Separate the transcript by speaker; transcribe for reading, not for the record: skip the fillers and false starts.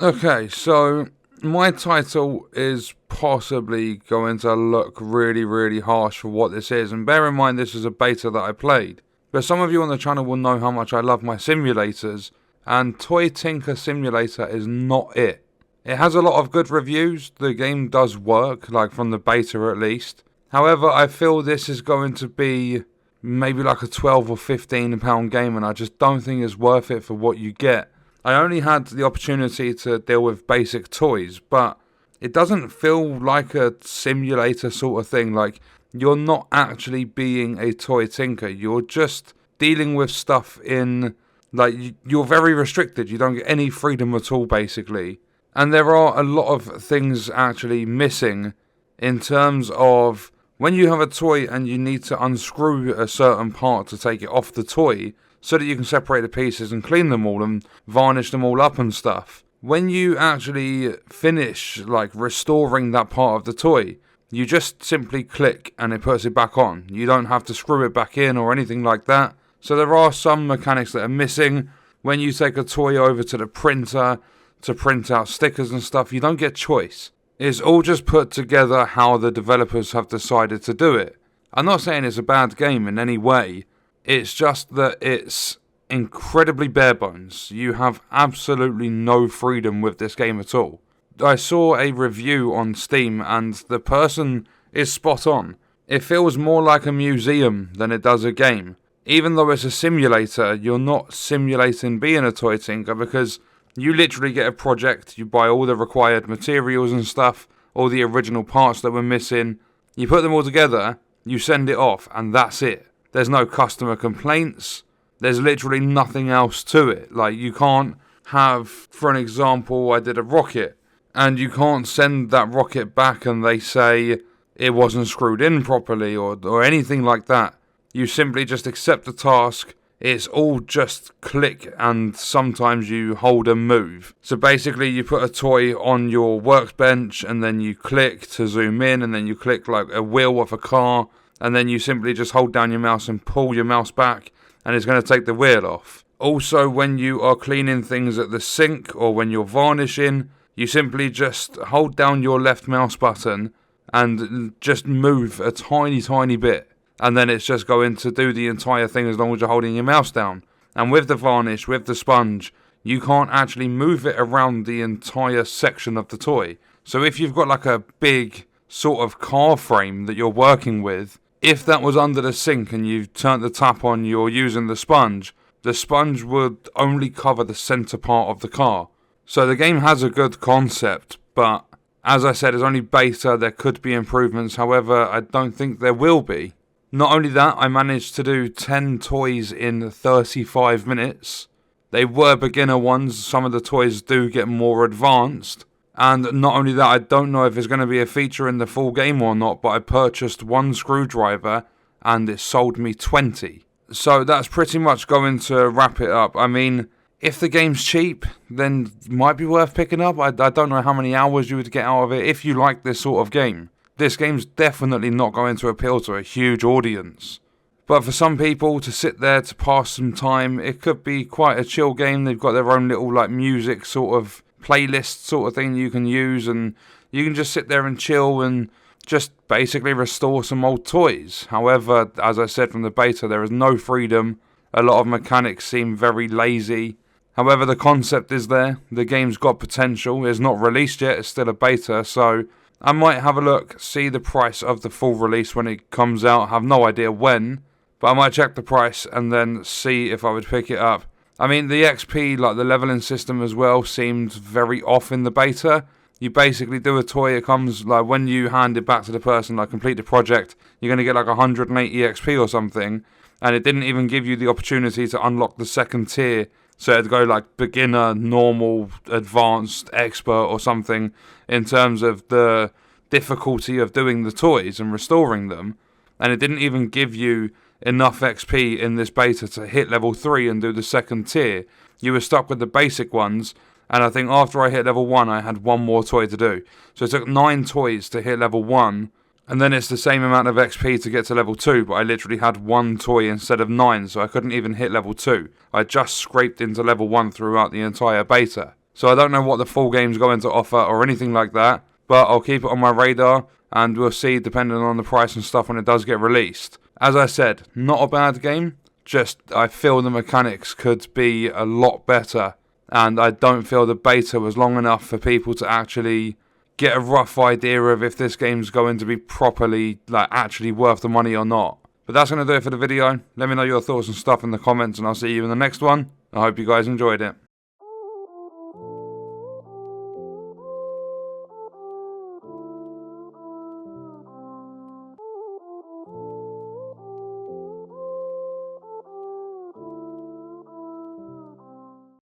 Speaker 1: Okay, so my title is possibly going to look really, really harsh for what this is, and bear in mind this is a beta that I played. But some of you on the channel will know how much I love my simulators, and Toy Tinker Simulator is not it. It has a lot of good reviews, the game does work, like from the beta at least. However, I feel this is going to be maybe like a £12 or £15 game, and I just don't think it's worth it for what you get. I only had the opportunity to deal with basic toys, but it doesn't feel like a simulator sort of thing. Like, you're not actually being a toy tinker, you're just dealing with stuff in, like, you're very restricted, you don't get any freedom at all basically. And there are a lot of things actually missing in terms of when you have a toy and you need to unscrew a certain part to take it off the toy so that you can separate the pieces and clean them all and varnish them all up and stuff. When you actually finish like restoring that part of the toy, you just simply click and it puts it back on. You don't have to screw it back in or anything like that. So there are some mechanics that are missing. When you take a toy over to the printer to print out stickers and stuff, you don't get choice. It's all just put together how the developers have decided to do it. I'm not saying it's a bad game in any way, it's just that it's incredibly bare bones. You have absolutely no freedom with this game at all. I saw a review on Steam and the person is spot on. It feels more like a museum than it does a game. Even though it's a simulator, you're not simulating being a toy tinker because you literally get a project, you buy all the required materials and stuff, all the original parts that were missing, you put them all together, you send it off, and that's it. There's no customer complaints, there's literally nothing else to it. Like, you can't have, for an example, I did a rocket, and you can't send that rocket back and they say it wasn't screwed in properly or anything like that. You simply just accept the task. It's all just click and sometimes you hold and move. So basically you put a toy on your workbench and then you click to zoom in and then you click like a wheel of a car and then you simply just hold down your mouse and pull your mouse back and it's going to take the wheel off. Also, when you are cleaning things at the sink or when you're varnishing, you simply just hold down your left mouse button and just move a tiny bit. And then it's just going to do the entire thing as long as you're holding your mouse down. And with the varnish, with the sponge, you can't actually move it around the entire section of the toy. So if you've got like a big sort of car frame that you're working with, if that was under the sink and you turned the tap on, you're using the sponge would only cover the center part of the car. So the game has a good concept, but as I said, it's only beta, there could be improvements, however, I don't think there will be. Not only that, I managed to do 10 toys in 35 minutes. They were beginner ones, some of the toys do get more advanced. And not only that, I don't know if it's going to be a feature in the full game or not, but I purchased one screwdriver and it sold me 20. So that's pretty much going to wrap it up. I mean, if the game's cheap, then it might be worth picking up. I don't know how many hours you would get out of it if you like this sort of game. This game's definitely not going to appeal to a huge audience. But for some people to sit there to pass some time, it could be quite a chill game. They've got their own little like music sort of playlist sort of thing you can use, and you can just sit there and chill and just basically restore some old toys. However, as I said from the beta, there is no freedom. A lot of mechanics seem very lazy. However, the concept is there. The game's got potential. It's not released yet. It's still a beta, so I might have a look, see the price of the full release when it comes out. I have no idea when, but I might check the price and then see if I would pick it up. I mean, the XP, like the leveling system as well, seemed very off in the beta. You basically do a toy, it comes, like when you hand it back to the person, like complete the project, you're going to get like 180 XP or something, and it didn't even give you the opportunity to unlock the second tier. So it'd go like beginner, normal, advanced, expert or something in terms of the difficulty of doing the toys and restoring them. And it didn't even give you enough XP in this beta to hit level 3 and do the second tier. You were stuck with the basic ones. And I think after I hit level 1, I had one more toy to do. So it took 9 toys to hit level 1. And then it's the same amount of XP to get to level 2, but I literally had 1 toy instead of 9, so I couldn't even hit level 2. I just scraped into level 1 throughout the entire beta. So I don't know what the full game's going to offer or anything like that, but I'll keep it on my radar, and we'll see depending on the price and stuff when it does get released. As I said, not a bad game, just I feel the mechanics could be a lot better, and I don't feel the beta was long enough for people to actually get a rough idea of if this game's going to be properly, actually worth the money or not. But that's going to do it for the video. Let me know your thoughts and stuff in the comments, and I'll see you in the next one. I hope you guys enjoyed it.